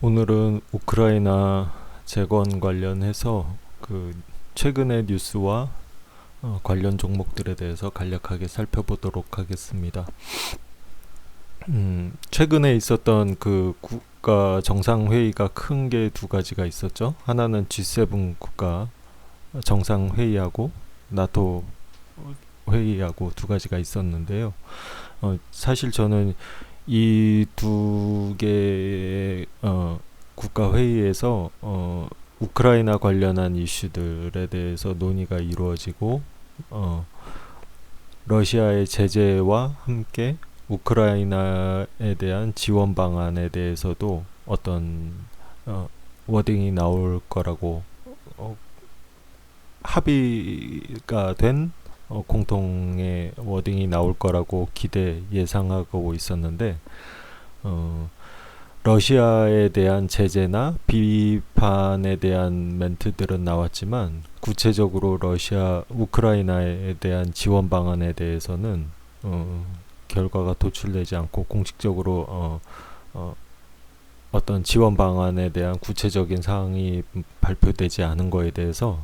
오늘은 우크라이나 재건 관련해서 최근의 뉴스와 관련 종목들에 대해서 간략하게 살펴보도록 하겠습니다. 최근에 있었던 국가 정상회의가 큰 게 두 가지가 있었죠. 하나는 G7 국가 정상회의하고 나토 회의하고 두 가지가 있었는데요. 사실 저는 이 두 개의 국가 회의에서 우크라이나 관련한 이슈들에 대해서 논의가 이루어지고 러시아의 제재와 함께 우크라이나에 대한 지원 방안에 대해서도 어떤 워딩이 나올 거라고 합의가 된 공통의 워딩이 나올 거라고 예상하고 있었는데 러시아에 대한 제재나 비판에 대한 멘트들은 나왔지만 구체적으로 우크라이나에 대한 지원 방안에 대해서는 결과가 도출되지 않고 공식적으로 어떤 지원 방안에 대한 구체적인 사항이 발표되지 않은 거에 대해서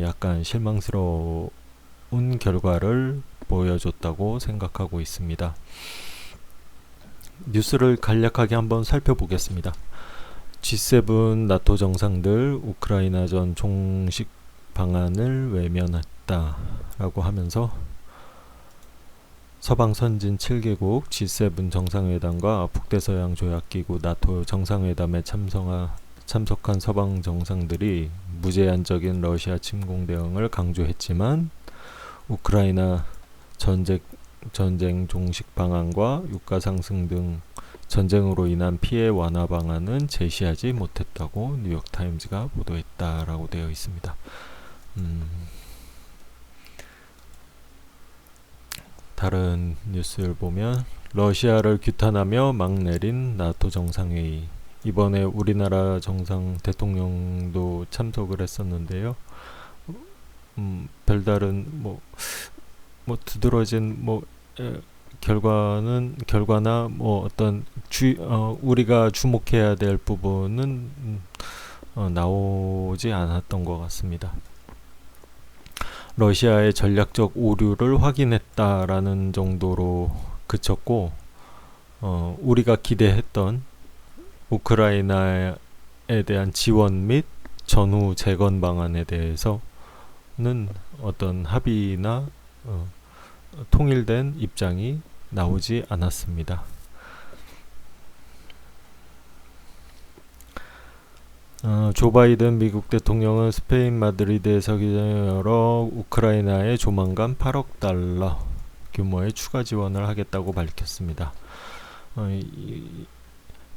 약간 실망스러운 결과를 보여줬다고 생각하고 있습니다. 뉴스를 간략하게 한번 살펴보겠습니다. G7 나토 정상들 우크라이나전 종식 방안을 외면했다라고 하면서 서방 선진 7개국 G7 정상회담과 북대서양 조약기구 나토 정상회담에 참석한 서방 정상들이 무제한적인 러시아 침공 대응을 강조했지만 우크라이나 전쟁 종식 방안과 유가 상승 등 전쟁으로 인한 피해 완화 방안은 제시하지 못했다고 뉴욕타임즈가 보도했다라고 되어 있습니다. 다른 뉴스를 보면 러시아를 규탄하며 막 내린 나토 정상회의. 이번에 우리나라 정상 대통령도 참석을 했었는데요. 별다른 두드러진 결과나 어떤 우리가 주목해야 될 부분은 나오지 않았던 것 같습니다. 러시아의 전략적 오류를 확인했다라는 정도로 그쳤고 우리가 기대했던 우크라이나에 대한 지원 및 전후 재건 방안에 대해서는 어떤 합의나 통일된 입장이 나오지 않았습니다. 조 바이든 미국 대통령은 스페인 마드리드에서 기자회견을 열어 우크라이나에 조만간 8억 달러 규모의 추가 지원을 하겠다고 밝혔습니다.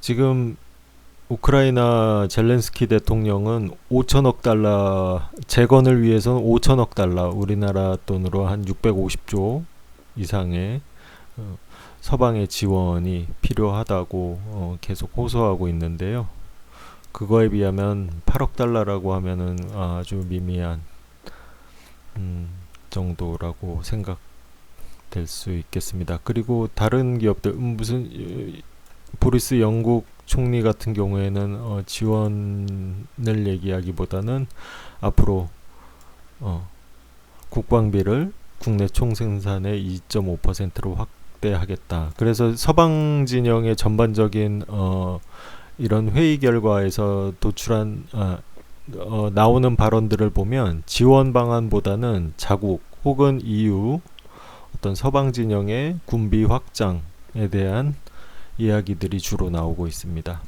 지금 우크라이나 젤렌스키 대통령은 5천억 달러 재건을 위해서는 5천억 달러 우리나라 돈으로 한 650조 이상의 서방의 지원이 필요하다고 계속 호소하고 있는데요. 그거에 비하면 8억 달러라고 하면은 아주 미미한 정도라고 생각될 수 있겠습니다. 그리고 다른 기업들 보리스 영국 총리 같은 경우에는 지원을 얘기하기보다는 앞으로 국방비를 국내 총생산의 2.5%로 확대하겠다. 그래서 서방 진영의 전반적인 이런 회의 결과에서 나오는 발언들을 보면 지원 방안보다는 자국 혹은 EU 어떤 서방 진영의 군비 확장에 대한 이야기들이 주로 나오고 있습니다.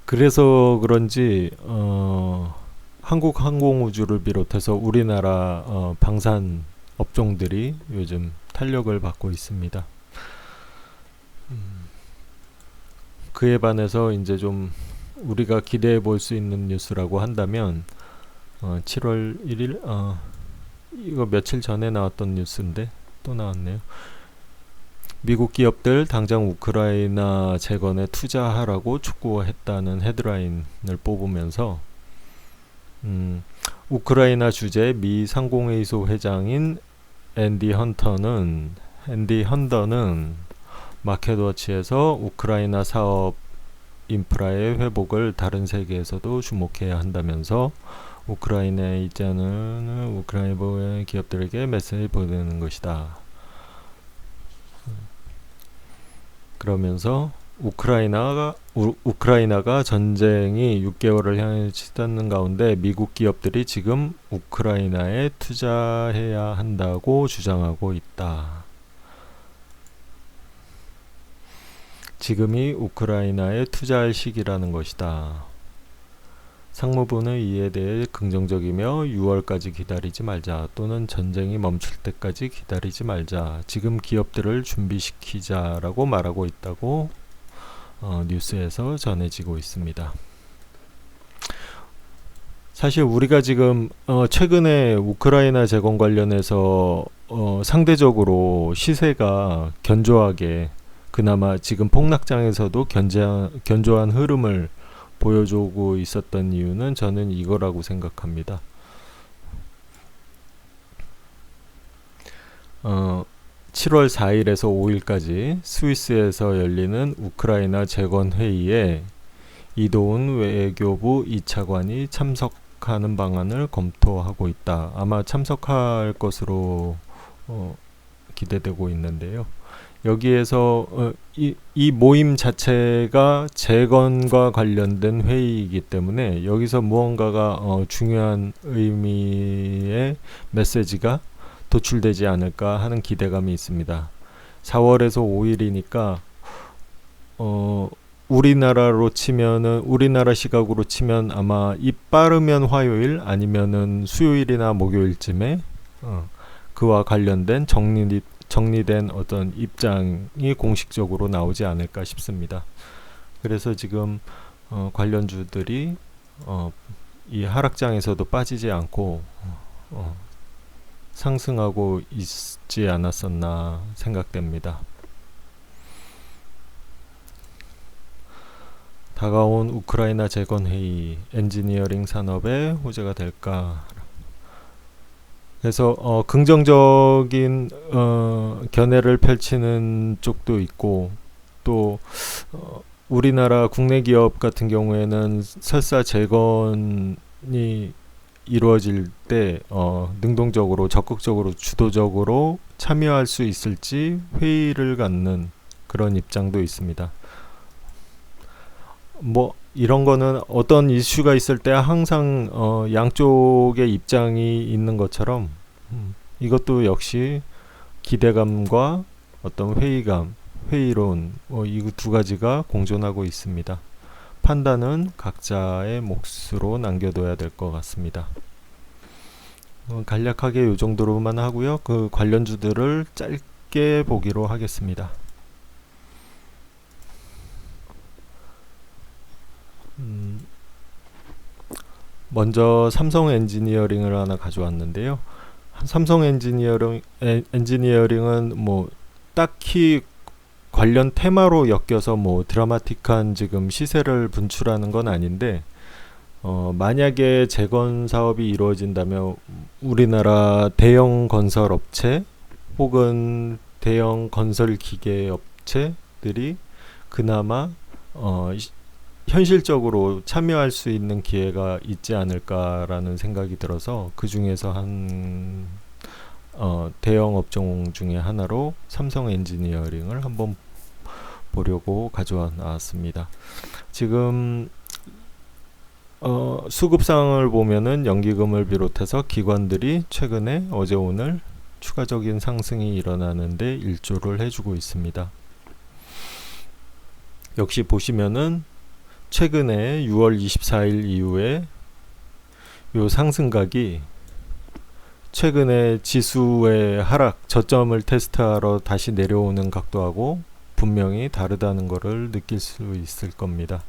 그래서 그런지 한국 항공우주를 비롯해서 우리나라 방산 업종들이 요즘 탄력을 받고 있습니다. 그에 반해서 이제 좀 우리가 기대해 볼 수 있는 뉴스라고 한다면 7월 1일 이거 며칠 전에 나왔던 뉴스인데 또 나왔네요. 미국 기업들 당장 우크라이나 재건에 투자하라고 촉구했다는 헤드라인을 뽑으면서 우크라이나 주재 미 상공회의소 회장인 앤디 헌더는 마켓워치에서 우크라이나 사업 인프라의 회복을 다른 세계에서도 주목해야 한다면서 우크라이나에 있지 않은 우크라이나 기업들에게 메시지 보내는 것이다. 그러면서 우크라이나가 전쟁이 6개월을 향해 치닫는 가운데 미국 기업들이 지금 우크라이나에 투자해야 한다고 주장하고 있다. 지금이 우크라이나에 투자할 시기라는 것이다. 상무부는 이에 대해 긍정적이며 6월까지 기다리지 말자 또는 전쟁이 멈출 때까지 기다리지 말자 지금 기업들을 준비시키자라고 말하고 있다고 뉴스에서 전해지고 있습니다. 사실 우리가 지금 최근에 우크라이나 재건 관련해서 상대적으로 시세가 견조하게 그나마 지금 폭락장에서도 견조한 흐름을 보여주고 있었던 이유는 저는 이거라고 생각합니다. 7월 4일에서 5일까지 스위스에서 열리는 우크라이나 재건 회의에 이도훈 외교부 2차관이 참석하는 방안을 검토하고 있다. 아마 참석할 것으로 기대되고 있는데요. 여기에서 이 모임 자체가 재건과 관련된 회의이기 때문에 여기서 무언가가 중요한 의미의 메시지가 도출되지 않을까 하는 기대감이 있습니다. 4월에서 5일이니까 우리나라 시각으로 치면 아마 빠르면 화요일 아니면은 수요일이나 목요일쯤에 그와 관련된 정리된 어떤 입장이 공식적으로 나오지 않을까 싶습니다. 그래서 지금 관련주들이 이 하락장에서도 빠지지 않고 상승하고 있지 않았었나 생각됩니다. 다가온 우크라이나 재건 회의, 엔지니어링 산업의 호재가 될까? 그래서 긍정적인 견해를 펼치는 쪽도 있고 또 우리나라 국내 기업 같은 경우에는 설사 재건이 이루어질 때 능동적으로 적극적으로 주도적으로 참여할 수 있을지 회의를 갖는 그런 입장도 있습니다. 뭐 이런 거는 어떤 이슈가 있을 때 항상 양쪽의 입장이 있는 것처럼 이것도 역시 기대감과 어떤 회의론 이 두 가지가 공존하고 있습니다. 판단은 각자의 몫으로 남겨둬야 될 것 같습니다. 간략하게 이 정도로만 하고요. 그 관련주들을 짧게 보기로 하겠습니다. 먼저 삼성 엔지니어링을 하나 가져왔는데요. 삼성 엔지니어링은 뭐 딱히 관련 테마로 엮여서 뭐 드라마틱한 지금 시세를 분출하는 건 아닌데 만약에 재건 사업이 이루어진다면 우리나라 대형 건설 업체 혹은 대형 건설 기계 업체들이 그나마 현실적으로 참여할 수 있는 기회가 있지 않을까라는 생각이 들어서 그 중에서 한 대형 업종 중에 하나로 삼성 엔지니어링을 한번 보려고 가져와 나왔습니다. 지금 수급상을 보면은 연기금을 비롯해서 기관들이 최근에 어제 오늘 추가적인 상승이 일어나는데 일조를 해주고 있습니다. 역시 보시면은 최근에 6월 24일 이후에 요 상승각이 최근에 지수의 하락 저점을 테스트하러 다시 내려오는 각도하고 분명히 다르다는 것을 느낄 수 있을 겁니다.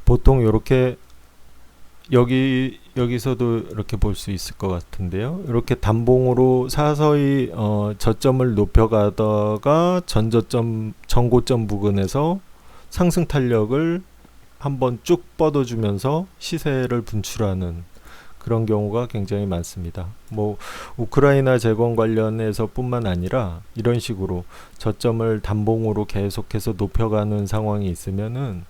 보통 이렇게 여기서도 이렇게 볼 수 있을 것 같은데요. 이렇게 단봉으로 서서히 저점을 높여가다가 전고점 부근에서 상승 탄력을 한번 쭉 뻗어주면서 시세를 분출하는 그런 경우가 굉장히 많습니다. 뭐 우크라이나 재건 관련해서 뿐만 아니라 이런 식으로 저점을 단봉으로 계속해서 높여가는 상황이 있으면은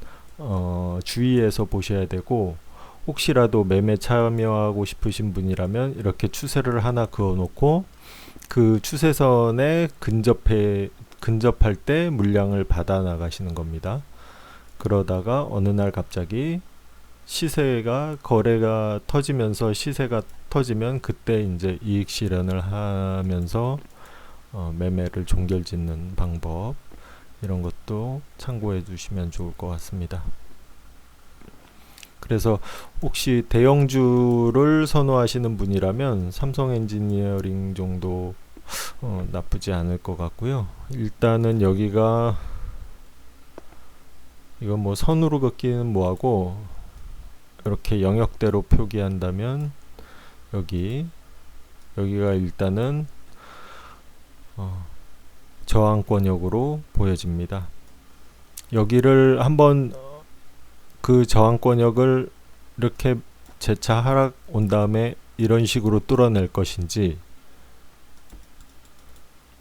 주의해서 보셔야 되고, 혹시라도 매매 참여하고 싶으신 분이라면 이렇게 추세를 하나 그어 놓고 그 추세선에 근접할 때 물량을 받아 나가시는 겁니다. 그러다가 어느 날 갑자기 시세가 거래가 터지면서 시세가 터지면 그때 이제 이익 실현을 하면서 매매를 종결짓는 방법, 이런 것도 참고해 주시면 좋을 것 같습니다. 그래서 혹시 대형주를 선호하시는 분이라면 삼성 엔지니어링 정도 나쁘지 않을 것 같고요. 일단은 여기가 이건 뭐 선으로 긋기는 뭐하고, 이렇게 영역대로 표기한다면 여기가 일단은 저항권역으로 보여집니다. 여기를 한번 그 저항권역을 이렇게 재차 하락 온 다음에 이런 식으로 뚫어낼 것인지,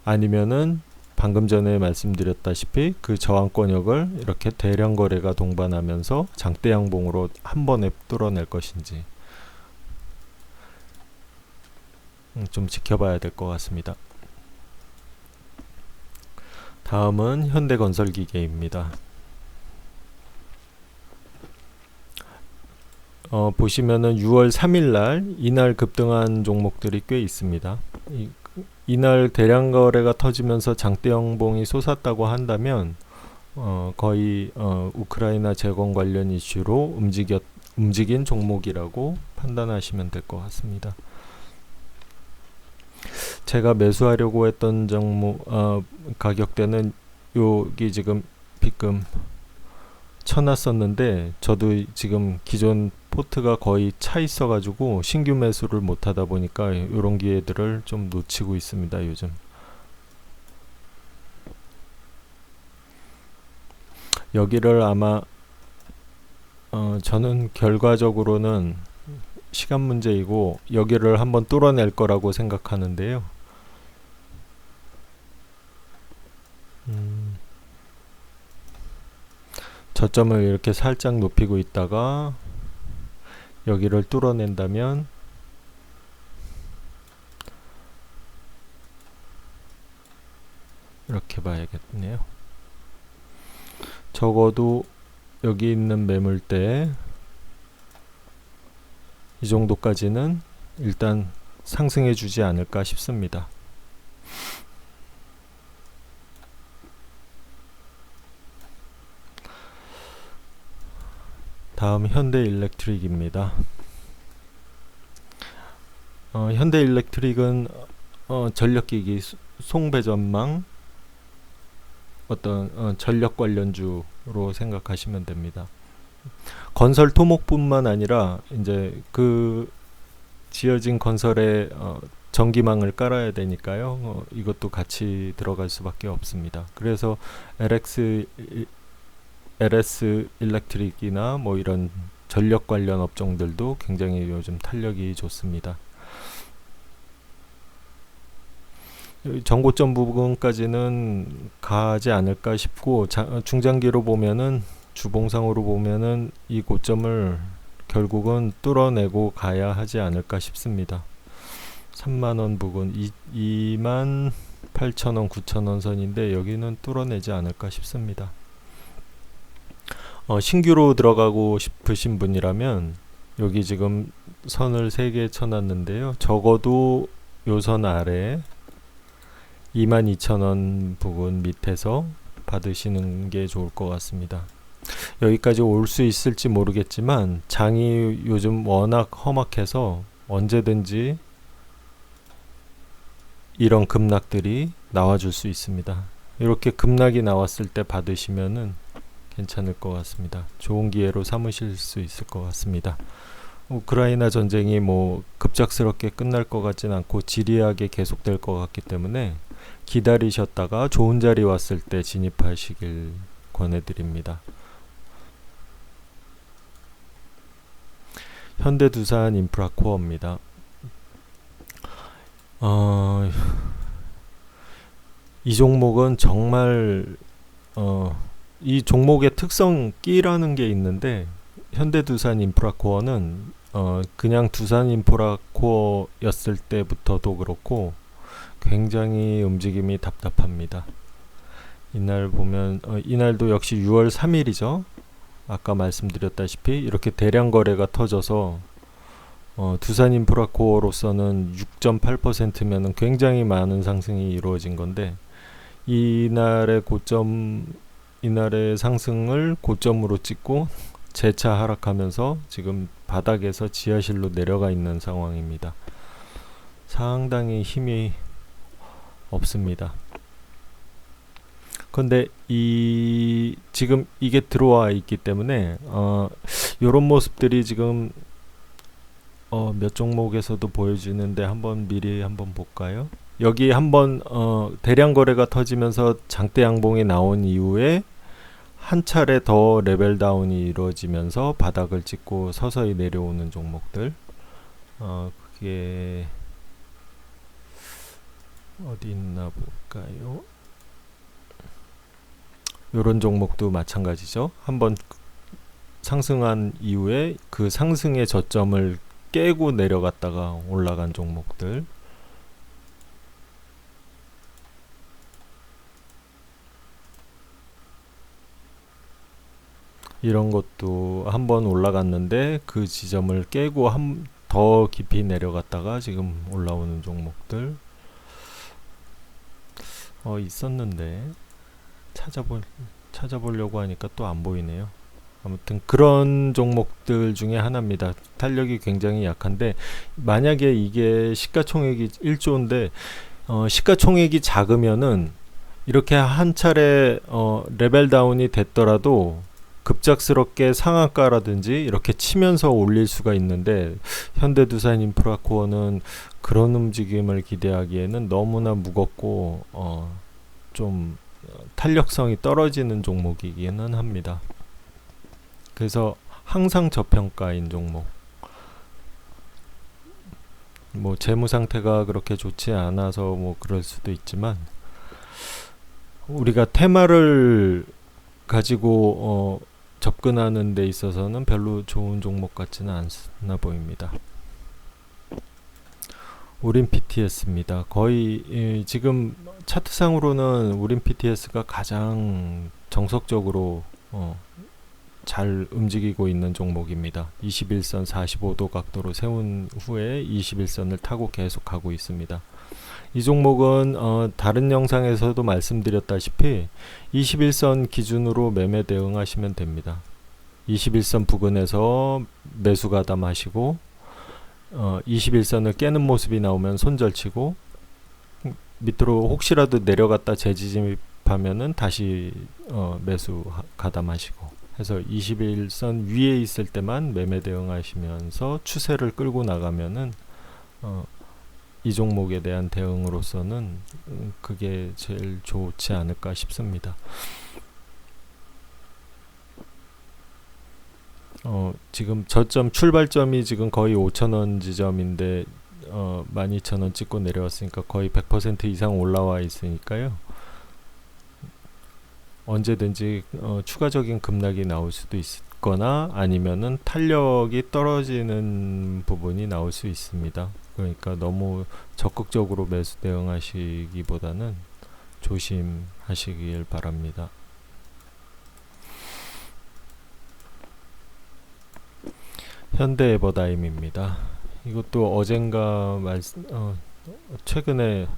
아니면은 방금 전에 말씀드렸다시피 그 저항권역을 이렇게 대량 거래가 동반하면서 장대 양봉으로 한 번에 뚫어낼 것인지 좀 지켜봐야 될 것 같습니다. 다음은 현대건설기계입니다. 보시면은 6월 3일날 이날 급등한 종목들이 꽤 있습니다. 이날 대량 거래가 터지면서 장대 양봉이 솟았다고 한다면 거의 우크라이나 재건 관련 이슈로 움직인 종목이라고 판단하시면 될 것 같습니다. 제가 매수하려고 했던 종목 가격대는 여기 지금 빗금 쳐놨었는데, 저도 지금 기존 포트가 거의 차 있어 가지고 신규 매수를 못 하다 보니까 이런 기회들을 좀 놓치고 있습니다, 요즘. 여기를 아마 저는 결과적으로는 시간 문제이고 여기를 한번 뚫어낼 거라고 생각하는데요. 저점을 이렇게 살짝 높이고 있다가 여기를 뚫어낸다면 이렇게 봐야겠네요. 적어도 여기 있는 매물대 이 정도까지는 일단 상승해 주지 않을까 싶습니다. 다음 현대일렉트릭입니다. 현대일렉트릭은 전력기기 송배전망 어떤 전력 관련주로 생각하시면 됩니다. 건설 토목뿐만 아니라 이제 그 지어진 건설에 전기망을 깔아야 되니까요. 이것도 같이 들어갈 수밖에 없습니다. 그래서 LS 일렉트릭이나 뭐 이런 전력 관련 업종들도 굉장히 요즘 탄력이 좋습니다. 전고점 부분까지는 가지 않을까 싶고, 중장기로 보면은 주봉상으로 보면은 이 고점을 결국은 뚫어내고 가야 하지 않을까 싶습니다. 3만원 부근 28,000원 9,000원 선인데 여기는 뚫어내지 않을까 싶습니다. 신규로 들어가고 싶으신 분이라면 여기 지금 선을 3개 쳐놨는데요. 적어도 요 선 아래 22,000원 부근 밑에서 받으시는 게 좋을 것 같습니다. 여기까지 올 수 있을지 모르겠지만 장이 요즘 워낙 험악해서 언제든지 이런 급락들이 나와줄 수 있습니다. 이렇게 급락이 나왔을 때 받으시면은 괜찮을 것 같습니다. 좋은 기회로 삼으실 수 있을 것 같습니다. 우크라이나 전쟁이 뭐 급작스럽게 끝날 것 같진 않고 지리하게 계속될 것 같기 때문에 기다리셨다가 좋은 자리 왔을 때 진입하시길 권해드립니다. 현대두산 인프라코어입니다. 이 종목은 정말 이 종목의 특성 끼라는 게 있는데, 현대두산 인프라코어는 그냥 두산 인프라코어였을 때부터도 그렇고 굉장히 움직임이 답답합니다. 이날 보면 이날도 역시 6월 3일이죠. 아까 말씀드렸다시피 이렇게 대량 거래가 터져서 두산 인프라코어로서는 6.8%면은 굉장히 많은 상승이 이루어진 건데, 이날의 상승을 고점으로 찍고 재차 하락하면서 지금 바닥에서 지하실로 내려가 있는 상황입니다. 상당히 힘이 없습니다. 근데 지금 이게 들어와 있기 때문에 요런 모습들이 지금 몇 종목에서도 보여지는데 미리 한번 볼까요? 여기 한번 대량 거래가 터지면서 장대 양봉이 나온 이후에 한 차례 더 레벨 다운이 이루어지면서 바닥을 찍고 서서히 내려오는 종목들, 그게 어디 있나 볼까요? 요런 종목도 마찬가지죠. 한번 상승한 이후에 그 상승의 저점을 깨고 내려갔다가 올라간 종목들, 이런 것도 한번 올라갔는데 그 지점을 깨고 더 깊이 내려갔다가 지금 올라오는 종목들 있었는데 찾아보려고 하니까 또 안 보이네요. 아무튼 그런 종목들 중에 하나입니다. 탄력이 굉장히 약한데, 만약에 이게 시가총액이 1조인데 시가총액이 작으면은 이렇게 한 차례 레벨 다운이 됐더라도 급작스럽게 상한가라든지 이렇게 치면서 올릴 수가 있는데, 현대두산 인프라코어는 그런 움직임을 기대하기에는 너무나 무겁고 좀 탄력성이 떨어지는 종목이기는 합니다. 그래서 항상 저평가인 종목, 뭐 재무 상태가 그렇게 좋지 않아서 뭐 그럴 수도 있지만, 우리가 테마를 가지고 접근하는 데 있어서는 별로 좋은 종목 같지는 않나 보입니다. 우린 PTS입니다. 거의 지금 차트상으로는 우린 PTS가 가장 정석적으로 잘 움직이고 있는 종목입니다. 21선 45도 각도로 세운 후에 21선을 타고 계속 가고 있습니다. 이 종목은 다른 영상에서도 말씀드렸다시피 21선 기준으로 매매 대응하시면 됩니다. 21선 부근에서 매수 가담하시고 21선을 깨는 모습이 나오면 손절치고, 밑으로 혹시라도 내려갔다 재진입하면은 다시 매수 가담하시고 해서 21선 위에 있을 때만 매매 대응하시면서 추세를 끌고 나가면은 이 종목에 대한 대응으로서는 그게 제일 좋지 않을까 싶습니다. 지금 저점 출발점이 지금 거의 5,000원 지점인데 12,000원 찍고 내려왔으니까 거의 100% 이상 올라와 있으니까요. 언제든지 추가적인 급락이 나올 수도 있거나 아니면은 탄력이 떨어지는 부분이 나올 수 있습니다. 그러니까 너무 적극적으로 매수 대응하시기보다는 조심하시길 바랍니다. 현대에버다임입니다. 이것도 어젠가 최근에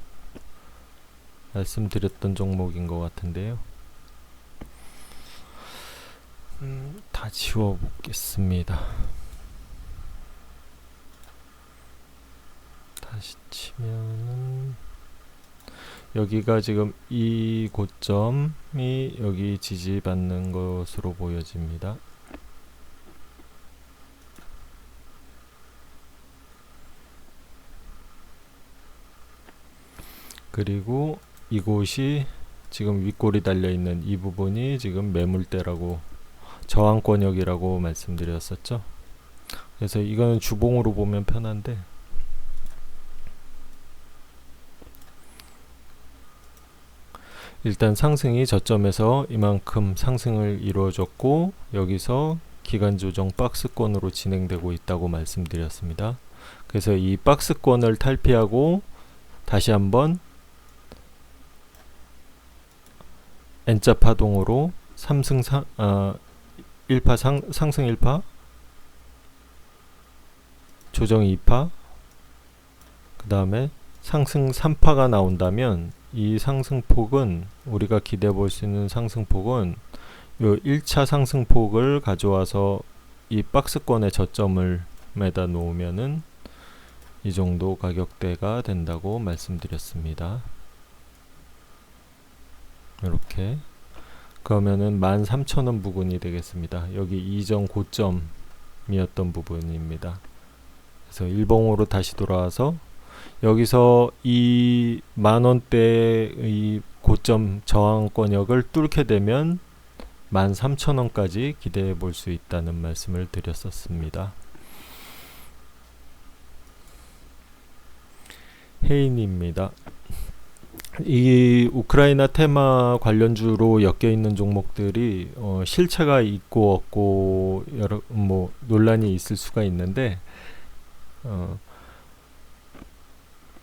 말씀드렸던 종목인 것 같은데요. 다 지워보겠습니다. 다시 치면은 여기가 지금 이 고점이 여기 지지받는 것으로 보여집니다. 그리고 이곳이 지금 윗골이 달려있는 이 부분이 지금 매물대라고, 저항권역이라고 말씀드렸었죠. 그래서 이거는 주봉으로 보면 편한데, 일단 상승이 저점에서 이만큼 상승을 이루어졌고, 여기서 기간 조정 박스권으로 진행되고 있다고 말씀드렸습니다. 그래서 이 박스권을 탈피하고 다시 한번 N자 파동으로 1파 상승 1파, 조정 2파, 그 다음에 상승 3파가 나온다면 이 상승폭은, 우리가 기대해 볼 수 있는 상승폭은 요 1차 상승폭을 가져와서 이 박스권의 저점을 매다 놓으면은 이 정도 가격대가 된다고 말씀드렸습니다. 이렇게 그러면은 13,000원 부근이 되겠습니다. 여기 이전 고점이었던 부분입니다. 그래서 일봉으로 다시 돌아와서 여기서 이 만원대의 고점 저항권역을 뚫게 되면 13,000원까지 기대해 볼 수 있다는 말씀을 드렸었습니다. 헤인입니다. 이 우크라이나 테마 관련주로 엮여 있는 종목들이 실체가 있고 없고 여러 논란이 있을 수가 있는데,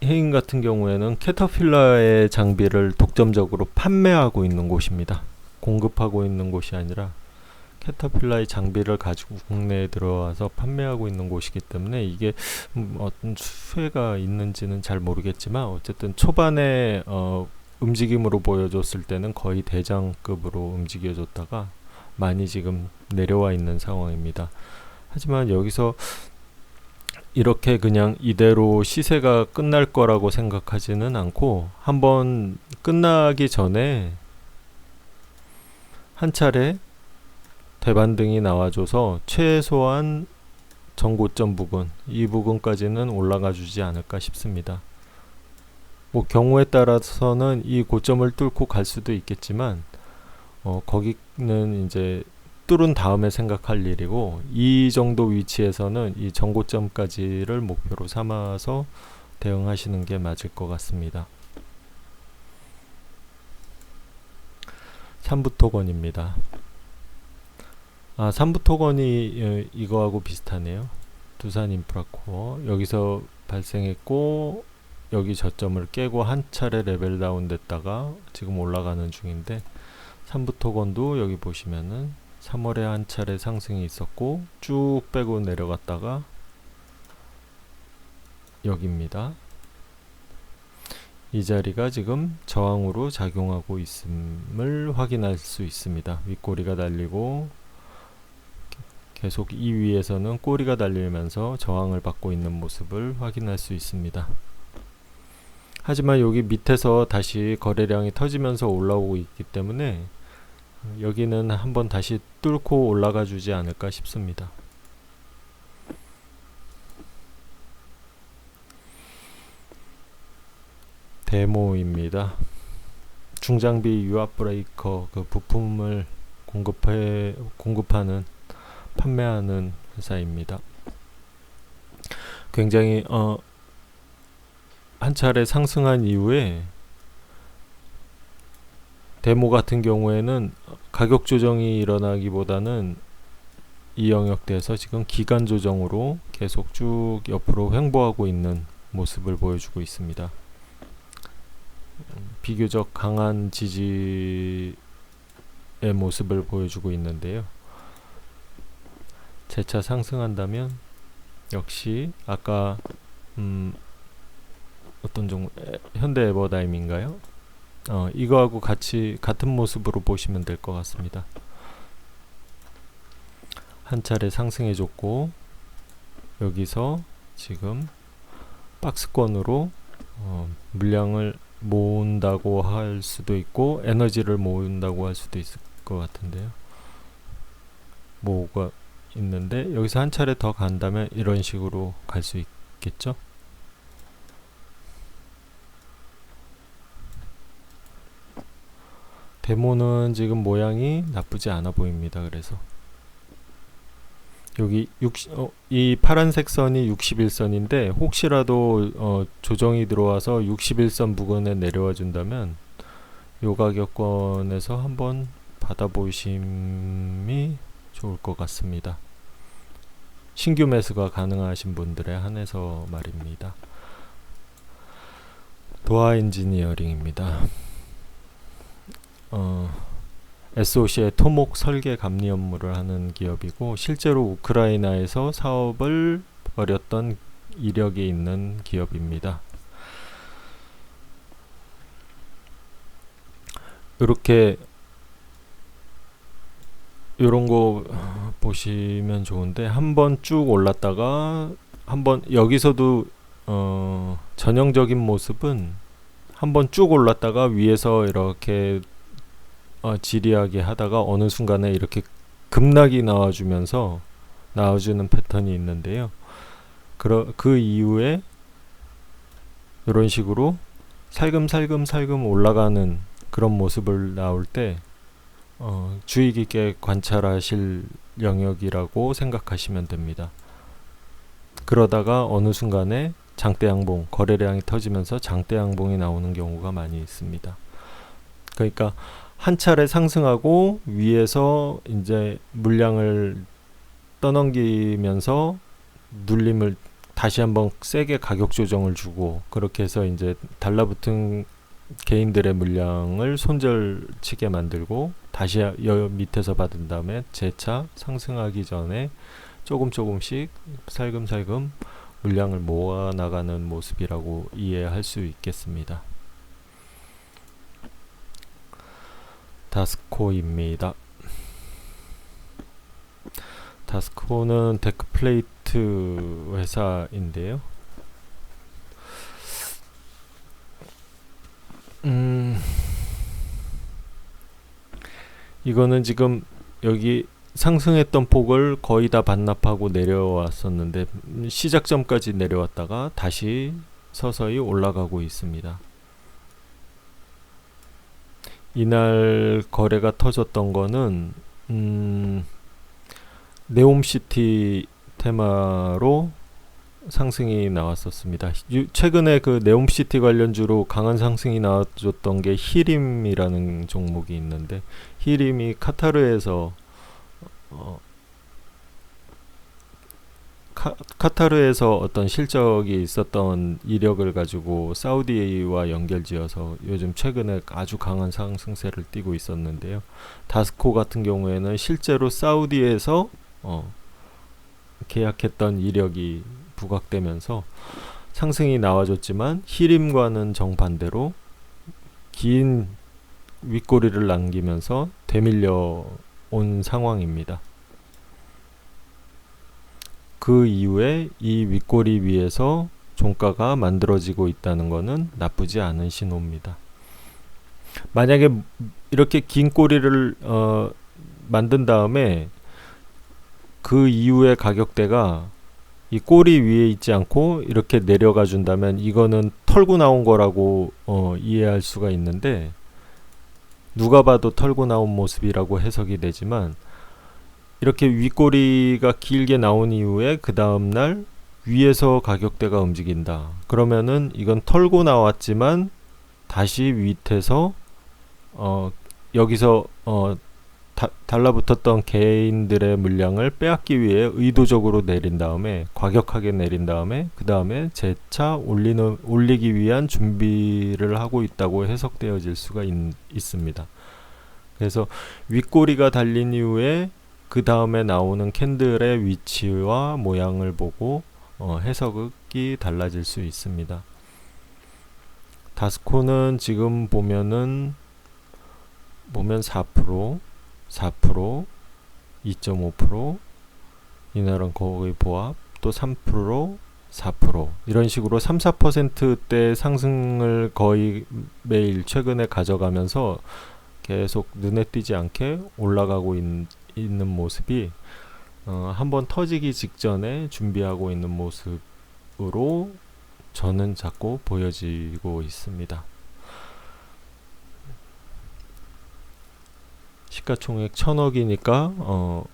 헤인 같은 경우에는 캐터필러의 장비를 독점적으로 판매하고 있는 곳입니다. 공급하고 있는 곳이 아니라 캐터필러의 장비를 가지고 국내에 들어와서 판매하고 있는 곳이기 때문에 이게 어떤 수혜가 있는지는 잘 모르겠지만, 어쨌든 초반에 움직임으로 보여줬을 때는 거의 대장급으로 움직여줬다가 많이 지금 내려와 있는 상황입니다. 하지만 여기서 이렇게 그냥 이대로 시세가 끝날 거라고 생각하지는 않고, 한번 끝나기 전에 한 차례 대반등이 나와줘서 최소한 전고점 부근, 이 부근까지는 올라가 주지 않을까 싶습니다. 경우에 따라서는 이 고점을 뚫고 갈 수도 있겠지만, 거기는 이제 뚫은 다음에 생각할 일이고, 이 정도 위치에서는 이 전고점까지를 목표로 삼아서 대응하시는 게 맞을 것 같습니다. 삼부토건입니다. 삼부토건이 이거하고 비슷하네요. 두산인프라코어 여기서 발생했고, 여기 저점을 깨고 한 차례 레벨 다운 됐다가 지금 올라가는 중인데, 삼부토건도 여기 보시면은 3월에 한 차례 상승이 있었고 쭉 빼고 내려갔다가 여기입니다. 이 자리가 지금 저항으로 작용하고 있음을 확인할 수 있습니다. 윗꼬리가 달리고 계속 이 위에서는 꼬리가 달리면서 저항을 받고 있는 모습을 확인할 수 있습니다. 하지만 여기 밑에서 다시 거래량이 터지면서 올라오고 있기 때문에 여기는 한번 다시 뚫고 올라가 주지 않을까 싶습니다. 데모입니다. 중장비 유압 브레이커 그 부품을 공급하는 판매하는 회사입니다. 굉장히 한 차례 상승한 이후에 데모 같은 경우에는 가격 조정이 일어나기보다는 이 영역대에서 지금 기간 조정으로 계속 쭉 옆으로 횡보하고 있는 모습을 보여주고 있습니다. 비교적 강한 지지의 모습을 보여주고 있는데요. 재차 상승한다면 역시 아까 어떤 종목, 현대에버다임인가요? 이거하고 같은 모습으로 보시면 될 것 같습니다. 한 차례 상승해줬고 여기서 지금 박스권으로 물량을 모은다고 할 수도 있고 에너지를 모은다고 할 수도 있을 것 같은데요. 뭐가 있는데 여기서 한 차례 더 간다면 이런 식으로 갈 수 있겠죠. 데모는 지금 모양이 나쁘지 않아 보입니다. 그래서 여기 이 파란색 선이 61선인데 혹시라도 조정이 들어와서 61선 부근에 내려와 준다면 요 가격권에서 한번 받아보심이 좋을 것 같습니다. 신규 매수가 가능하신 분들에 한해서 말입니다. 도아 엔지니어링입니다. SOC의 토목 설계 감리 업무를 하는 기업이고 실제로 우크라이나에서 사업을 벌였던 이력이 있는 기업입니다. 이렇게 요런 거 보시면 좋은데 한번 쭉 올랐다가 한번 여기서도 전형적인 모습은 한번 쭉 올랐다가 위에서 이렇게 지리하게 하다가 어느 순간에 이렇게 급락이 나와주는 패턴이 있는데요. 그 이후에 이런 식으로 살금살금 올라가는 그런 모습을 나올 때 주의 깊게 관찰하실 영역이라고 생각하시면 됩니다. 그러다가 어느 순간에 장대양봉, 거래량이 터지면서 장대양봉이 나오는 경우가 많이 있습니다. 그러니까 한 차례 상승하고 위에서 이제 물량을 떠넘기면서 눌림을 다시 한번 세게 가격 조정을 주고 그렇게 해서 이제 달라붙은 개인들의 물량을 손절치게 만들고 다시 밑에서 받은 다음에 재차 상승하기 전에 조금씩 살금살금 물량을 모아 나가는 모습이라고 이해할 수 있겠습니다. 다스코입니다. 다스코는 데크플레이트 회사인데요. 이거는 지금 여기 상승했던 폭을 거의 다 반납하고 내려왔었는데 시작점까지 내려왔다가 다시 서서히 올라가고 있습니다. 이날 거래가 터졌던 거는 네옴시티 테마로 상승이 나왔었습니다. 최근에 그 네옴시티 관련주로 강한 상승이 나와줬던 게 히림이라는 종목이 있는데 히림이 카타르에서 카타르에서 어떤 실적이 있었던 이력을 가지고 사우디와 연결지어서 요즘 최근에 아주 강한 상승세를 띠고 있었는데요. 다스코 같은 경우에는 실제로 사우디에서 계약했던 이력이 부각되면서 상승이 나와줬지만 히림과는 정반대로 긴 윗꼬리를 남기면서 되밀려 온 상황입니다. 그 이후에 이 윗꼬리 위에서 종가가 만들어지고 있다는 것은 나쁘지 않은 신호입니다. 만약에 이렇게 긴 꼬리를 만든 다음에 그 이후의 가격대가 이 꼬리 위에 있지 않고 이렇게 내려가 준다면 이거는 털고 나온 거라고 이해할 수가 있는데 누가 봐도 털고 나온 모습이라고 해석이 되지만 이렇게 윗꼬리가 길게 나온 이후에 그 다음날 위에서 가격대가 움직인다. 그러면은 이건 털고 나왔지만 다시 밑에서 여기서 달라붙었던 개인들의 물량을 빼앗기 위해 의도적으로 내린 다음에 과격하게 내린 다음에 그 다음에 재차 올리기 위한 준비를 하고 있다고 해석되어질 수가 있습니다. 그래서 윗꼬리가 달린 이후에 그 다음에 나오는 캔들의 위치와 모양을 보고 해석이 달라질 수 있습니다. 다스코는 지금 보면 4%, 2.5%, 이날은 거의 보합, 또 3%, 4% 이런 식으로 3, 4%대 상승을 거의 매일 최근에 가져가면서 계속 눈에 띄지 않게 올라가고 있는 모습이 한번 터지기 직전에 준비하고 있는 모습으로 저는 자꾸 보여지고 있습니다. 시가총액 1000억이니까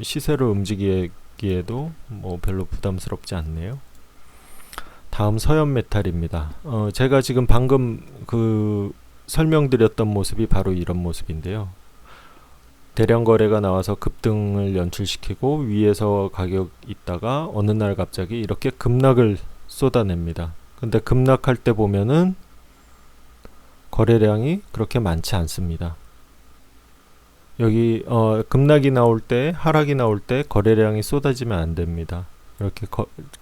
시세를 움직이게 보기에도 뭐 별로 부담스럽지 않네요. 다음 서현 메탈입니다. 제가 지금 방금 설명드렸던 모습이 바로 이런 모습인데요. 대량 거래가 나와서 급등을 연출시키고 위에서 가격 있다가 어느 날 갑자기 이렇게 급락을 쏟아냅니다. 근데 급락할 때 보면은 거래량이 그렇게 많지 않습니다. 여기 급락이 나올 때, 하락이 나올 때 거래량이 쏟아지면 안 됩니다. 이렇게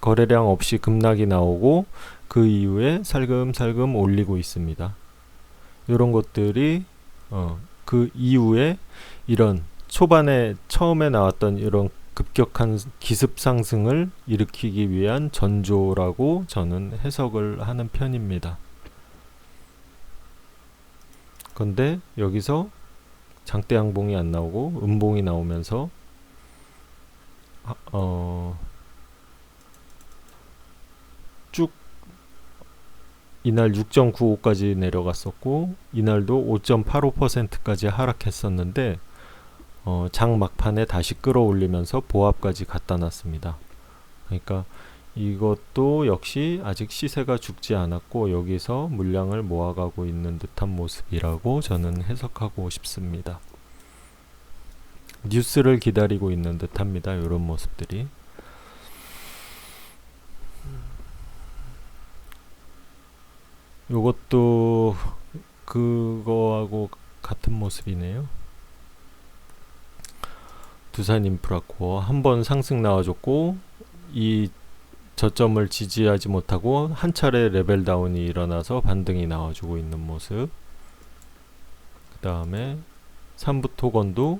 거래량 없이 급락이 나오고 그 이후에 살금살금 올리고 있습니다. 이런 것들이 그 이후에 이런 초반에 처음에 나왔던 이런 급격한 기습 상승을 일으키기 위한 전조라고 저는 해석을 하는 편입니다. 근데 여기서 장대 양봉이 안 나오고 음봉이 나오면서 쭉 이날 6.95까지 내려갔었고 이날도 5.85%까지 하락했었는데 장 막판에 다시 끌어올리면서 보합까지 갖다 놨습니다. 그러니까 이것도 역시 아직 시세가 죽지 않았고 여기서 물량을 모아가고 있는 듯한 모습이라고 저는 해석하고 싶습니다. 뉴스를 기다리고 있는 듯합니다. 이런 모습들이. 요것도 그거하고 같은 모습이네요. 두산인프라코어 한번 상승 나와줬고 이 저점을 지지하지 못하고 한 차례 레벨 다운이 일어나서 반등이 나와주고 있는 모습. 그 다음에 삼부토건도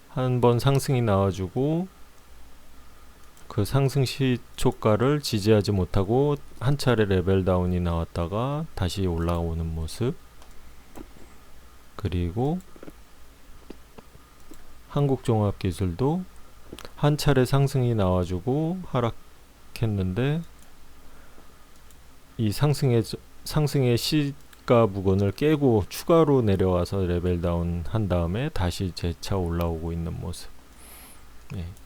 한번 상승이 나와주고 그 상승 시초가를 지지하지 못하고 한 차례 레벨 다운이 나왔다가 다시 올라오는 모습. 그리고 한국종합기술도 한 차례 상승이 나와주고 하락했는데 이 상승의 시가 부근을 깨고 추가로 내려와서 레벨 다운 한 다음에 다시 재차 올라오고 있는 모습.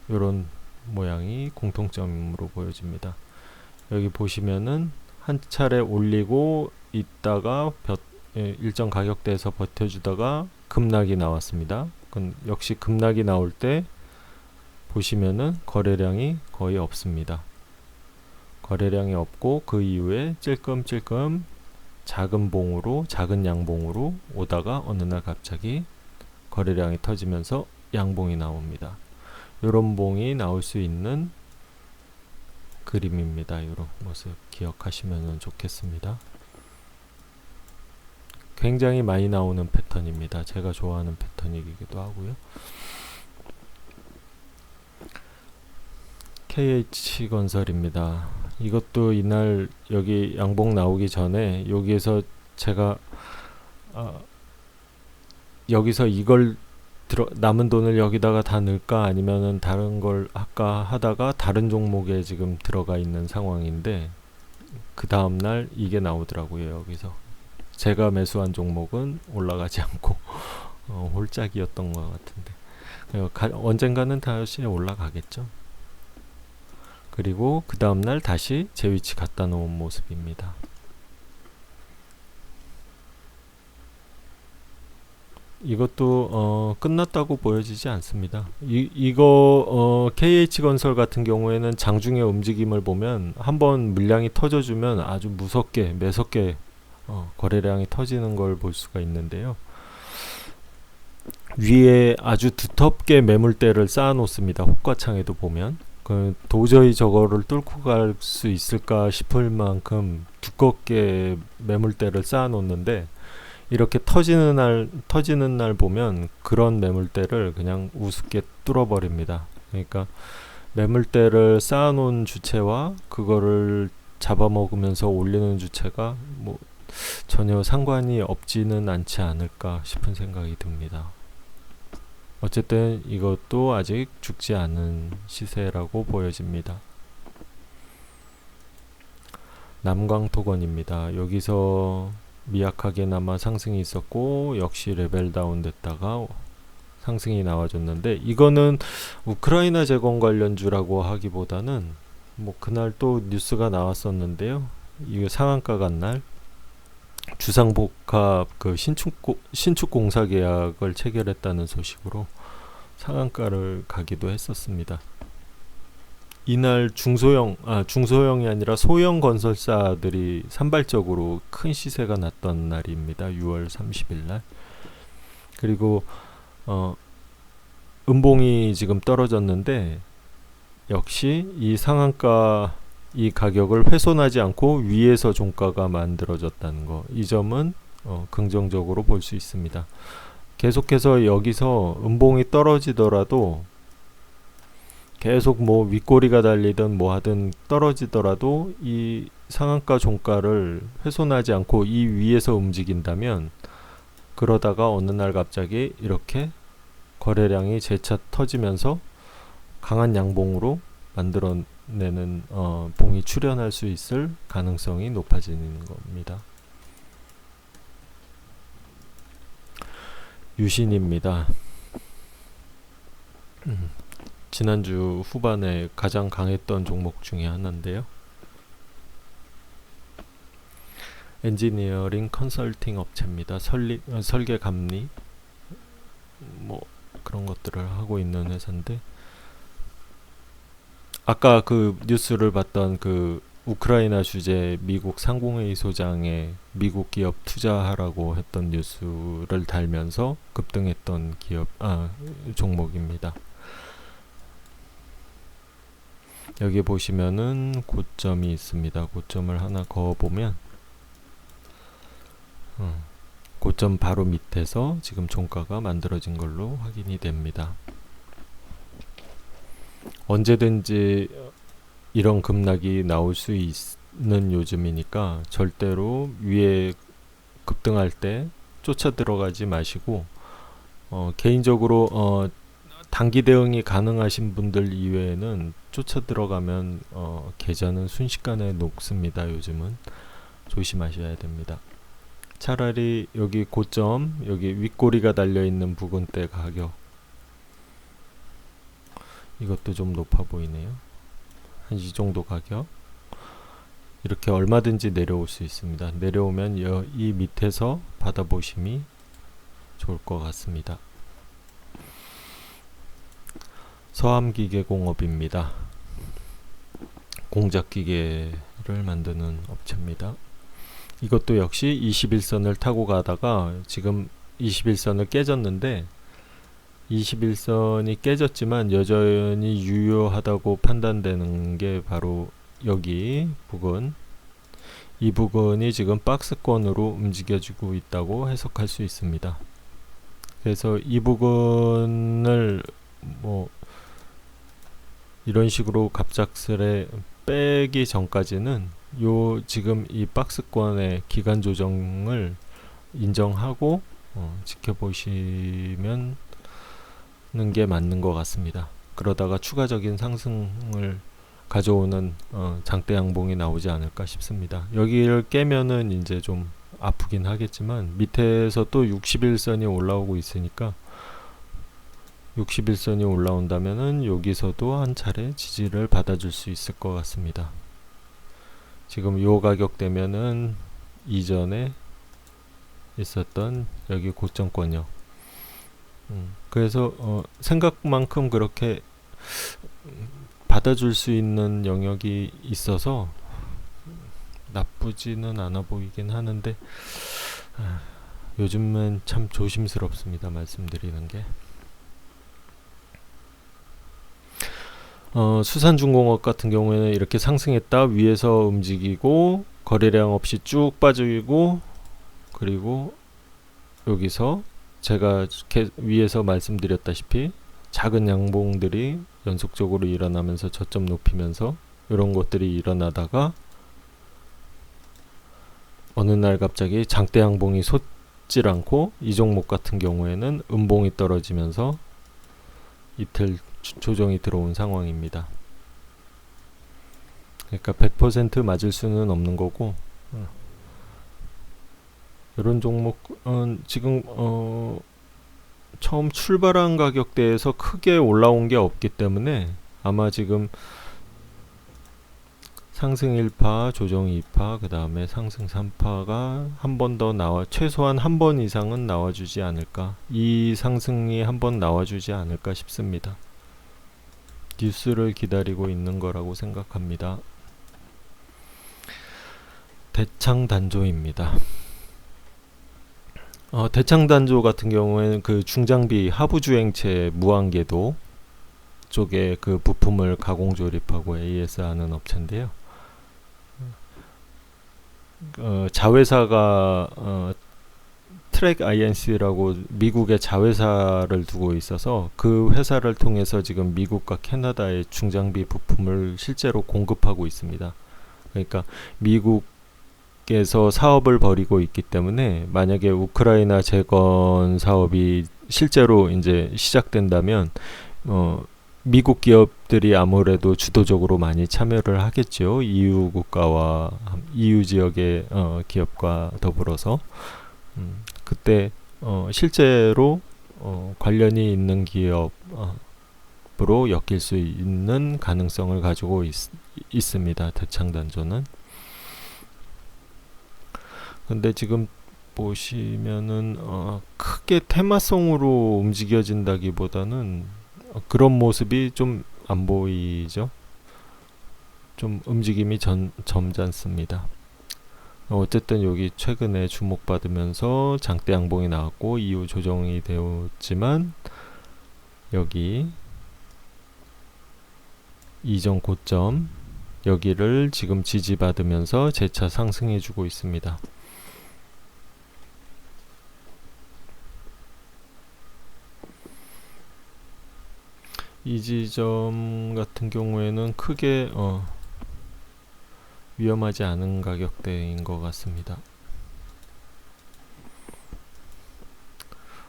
이런 모양이 공통점으로 보여집니다. 여기 보시면은 한 차례 올리고 있다가 일정 가격대에서 버텨주다가 급락이 나왔습니다. 역시 급락이 나올 때 보시면은 거래량이 거의 없습니다. 거래량이 없고 그 이후에 찔끔찔끔 작은 양봉으로 오다가 어느 날 갑자기 거래량이 터지면서 양봉이 나옵니다. 이런 봉이 나올 수 있는 그림입니다. 이런 모습 기억하시면 좋겠습니다. 굉장히 많이 나오는 패턴입니다. 제가 좋아하는 패턴이기도 하고요. KH건설입니다. 이것도 이날 여기 양봉 나오기 전에 여기에서 제가 여기서 이걸 남은 돈을 여기다가 다 넣을까 아니면은 다른 걸 할까 하다가 다른 종목에 지금 들어가 있는 상황인데 그 다음날 이게 나오더라고요. 여기서 제가 매수한 종목은 올라가지 않고 홀짝이었던 것 같은데 언젠가는 다시 올라가겠죠. 그리고 그 다음날 다시 제 위치 갖다 놓은 모습입니다. 이것도 끝났다고 보여지지 않습니다. 이거 KH건설 같은 경우에는 장중의 움직임을 보면 한번 물량이 터져주면 아주 무섭게 매섭게 거래량이 터지는 걸 볼 수가 있는데요. 위에 아주 두텁게 매물대를 쌓아 놓습니다. 호가창에도 보면 도저히 저거를 뚫고 갈 수 있을까 싶을 만큼 두껍게 매물대를 쌓아 놓는데 이렇게 터지는 날 보면 그런 매물대를 그냥 우습게 뚫어버립니다. 그러니까 매물대를 쌓아놓은 주체와 그거를 잡아먹으면서 올리는 주체가 뭐 전혀 상관이 없지는 않지 않을까 싶은 생각이 듭니다. 어쨌든 이것도 아직 죽지 않은 시세라고 보여집니다. 남광토건입니다. 여기서 미약하게나마 상승이 있었고 역시 레벨 다운 됐다가 상승이 나와줬는데, 이거는 우크라이나 재건 관련주라고 하기보다는 뭐 그날 또 뉴스가 나왔었는데요. 이게 상한가 간 날 주상복합 그 신축 공사 계약을 체결했다는 소식으로 상한가를 가기도 했었습니다. 이날 중소형이 아니라 소형 건설사들이 산발적으로 큰 시세가 났던 날입니다. 6월 30일 날. 그리고 음봉이 지금 떨어졌는데, 역시 이 상한가 이 가격을 훼손하지 않고 위에서 종가가 만들어졌다는 거, 이 점은 긍정적으로 볼 수 있습니다. 계속해서 여기서 음봉이 떨어지더라도, 계속 뭐 윗꼬리가 달리든 뭐 하든 떨어지더라도 이 상한가 종가를 훼손하지 않고 이 위에서 움직인다면, 그러다가 어느 날 갑자기 이렇게 거래량이 재차 터지면서 강한 양봉으로 만들어내는 봉이 출현할 수 있을 가능성이 높아지는 겁니다. 유신입니다. 지난주 후반에 가장 강했던 종목 중에 하나인데요. 엔지니어링 컨설팅 업체입니다. 설계 감리 뭐 그런 것들을 하고 있는 회사인데, 아까 그 뉴스를 봤던 그 우크라이나 주재 미국 상공회의 소장의 미국 기업 투자하라고 했던 뉴스를 달면서 급등했던 종목입니다. 여기 보시면은 고점이 있습니다. 고점을 하나 그어보면 고점 바로 밑에서 지금 종가가 만들어진 걸로 확인이 됩니다. 언제든지 이런 급락이 나올 수 있는 요즘이니까 절대로 위에 급등할 때 쫓아 들어가지 마시고, 개인적으로 단기 대응이 가능하신 분들 이외에는 쫓아 들어가면 계좌는 순식간에 녹습니다. 요즘은 조심하셔야 됩니다. 차라리 여기 고점, 여기 윗꼬리가 달려있는 부근대 가격, 이것도 좀 높아 보이네요. 한 이 정도 가격, 이렇게 얼마든지 내려올 수 있습니다. 내려오면 이 밑에서 받아보심이 좋을 것 같습니다. 서암기계공업입니다. 공작기계를 만드는 업체입니다. 이것도 역시 21선을 타고 가다가 지금 21선을 깨졌는데, 21선이 깨졌지만 여전히 유효하다고 판단되는 게 바로 여기 부근, 이 부근이 지금 박스권으로 움직여지고 있다고 해석할 수 있습니다. 그래서 이 부근을 뭐 이런 식으로 갑작스레 빼기 전까지는 지금 이 박스권의 기간 조정을 인정하고 지켜보시면 게 맞는 것 같습니다. 그러다가 추가적인 상승을 가져오는 장대 양봉이 나오지 않을까 싶습니다. 여기를 깨면은 이제 좀 아프긴 하겠지만, 밑에서 또 61선이 올라오고 있으니까 61선이 올라온다면은 여기서도 한 차례 지지를 받아줄 수 있을 것 같습니다. 지금 요 가격대면은 이전에 있었던 여기 고점권역, 그래서 생각만큼 그렇게 받아줄 수 있는 영역이 있어서 나쁘지는 않아 보이긴 하는데, 요즘은 참 조심스럽습니다. 말씀드리는 게. 수산중공업 같은 경우에는 이렇게 상승했다 위에서 움직이고 거래량 없이 쭉 빠지고, 그리고 여기서 제가 위에서 말씀드렸다시피 작은 양봉들이 연속적으로 일어나면서 저점 높이면서 이런 것들이 일어나다가 어느 날 갑자기 장대 양봉이 솟질 않고, 이 종목 같은 경우에는 음봉이 떨어지면서 이틀 조정이 들어온 상황입니다. 그러니까 100% 맞을 수는 없는 거고, 이런 종목은 지금 처음 출발한 가격대에서 크게 올라온 게 없기 때문에 아마 지금 상승 1파, 조정 2파, 그 다음에 상승 3파가 한 번 더 최소한 한 번 이상은 나와주지 않을까. 이 상승이 한 번 나와주지 않을까 싶습니다. 뉴스를 기다리고 있는 거라고 생각합니다. 대창단조입니다. 대창단조 같은 경우에는 그 중장비 하부주행체 무한궤도 쪽에 그 부품을 가공 조립하고 AS 하는 업체인데요. 자회사가 트랙 INC라고 미국의 자회사를 두고 있어서 그 회사를 통해서 지금 미국과 캐나다의 중장비 부품을 실제로 공급하고 있습니다. 그러니까 미국에서 사업을 벌이고 있기 때문에 만약에 우크라이나 재건 사업이 실제로 이제 시작된다면 미국 기업들이 아무래도 주도적으로 많이 참여를 하겠죠. EU 국가와 EU 지역의 기업과 더불어서 그때 실제로 관련이 있는 기업으로 엮일 수 있는 가능성을 가지고 있습니다. 대창단조는. 근데 지금 보시면은 크게 테마성으로 움직여진다기보다는 그런 모습이 좀 안 보이죠. 좀 움직임이 점잖습니다. 어쨌든 여기 최근에 주목받으면서 장대 양봉이 나왔고 이후 조정이 되었지만 여기 이전 고점 여기를 지금 지지받으면서 재차 상승해주고 있습니다. 이 지점 같은 경우에는 크게 위험하지 않은 가격대인 것 같습니다.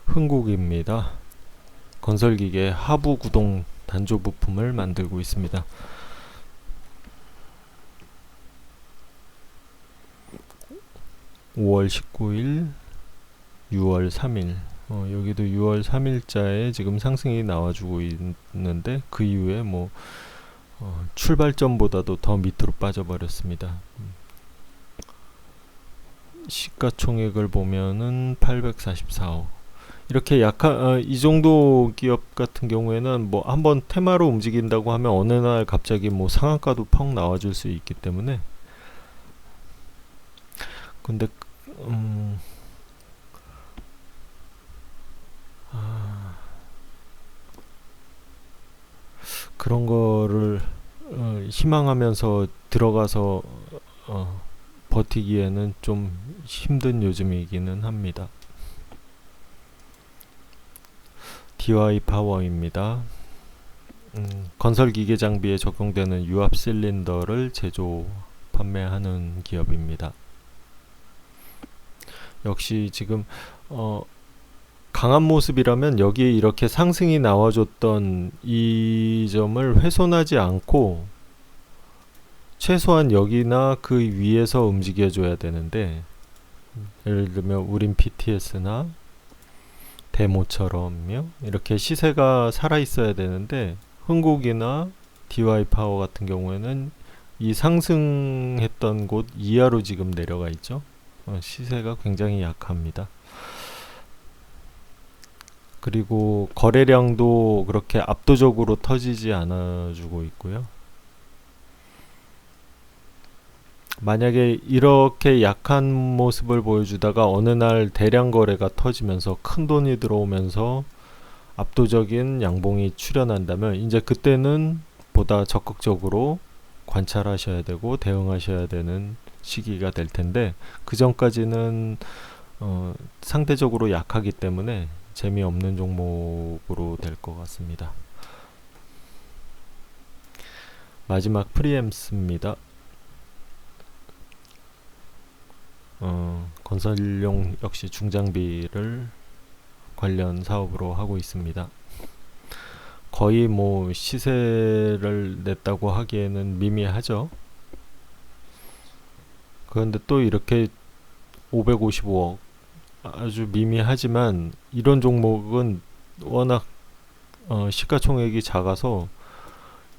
흥국입니다. 건설기계 하부 구동 단조 부품을 만들고 있습니다. (5월 19일) (6월 3일) 여기도 6월 3일자에 지금 상승이 나와주고 있는데 그 이후에 뭐 출발점보다도 더 밑으로 빠져버렸습니다. 시가총액을 보면은 844억. 이렇게 약한 이 정도 기업 같은 경우에는 뭐 한번 테마로 움직인다고 하면 어느 날 갑자기 뭐 상한가도 펑 나와줄 수 있기 때문에. 근데 그런 거를 희망하면서 들어가서 버티기에는 좀 힘든 요즘이기는 합니다. DY 파워입니다. 건설기계 장비에 적용되는 유압 실린더를 제조 판매하는 기업입니다. 역시 지금 강한 모습이라면 여기에 이렇게 상승이 나와줬던 이 점을 훼손하지 않고 최소한 여기나 그 위에서 움직여줘야 되는데, 예를 들면 우린 PTS나 데모처럼요 이렇게 시세가 살아있어야 되는데 흥국이나 DY 파워 같은 경우에는 이 상승했던 곳 이하로 지금 내려가 있죠. 시세가 굉장히 약합니다. 그리고 거래량도 그렇게 압도적으로 터지지 않아주고 있고요. 만약에 이렇게 약한 모습을 보여주다가 어느 날 대량 거래가 터지면서 큰 돈이 들어오면서 압도적인 양봉이 출현한다면 이제 그때는 보다 적극적으로 관찰하셔야 되고 대응하셔야 되는 시기가 될 텐데, 그 전까지는 상대적으로 약하기 때문에 재미없는 종목으로 될 것 같습니다. 마지막 프리엠스입니다. 건설용 역시 중장비를 관련 사업으로 하고 있습니다. 거의 뭐 시세를 냈다고 하기에는 미미하죠. 그런데 또 이렇게 555억 아주 미미하지만 이런 종목은 워낙 시가총액이 작아서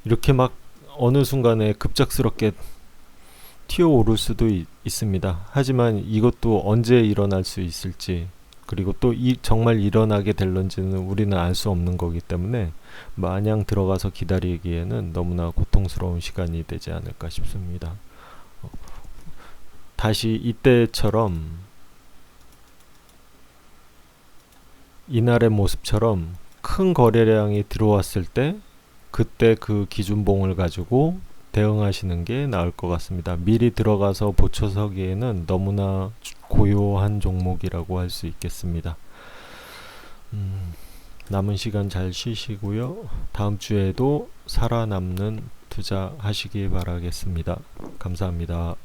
이렇게 막 어느 순간에 급작스럽게 튀어오를 수도 있습니다. 하지만 이것도 언제 일어날 수 있을지, 그리고 또 정말 일어나게 될런지는 우리는 알 수 없는 거기 때문에 마냥 들어가서 기다리기에는 너무나 고통스러운 시간이 되지 않을까 싶습니다. 다시 이때처럼, 이날의 모습처럼 큰 거래량이 들어왔을 때 그때 그 기준봉을 가지고 대응하시는 게 나을 것 같습니다. 미리 들어가서 보초서기에는 너무나 고요한 종목이라고 할 수 있겠습니다. 남은 시간 잘 쉬시고요. 다음 주에도 살아남는 투자 하시기 바라겠습니다. 감사합니다.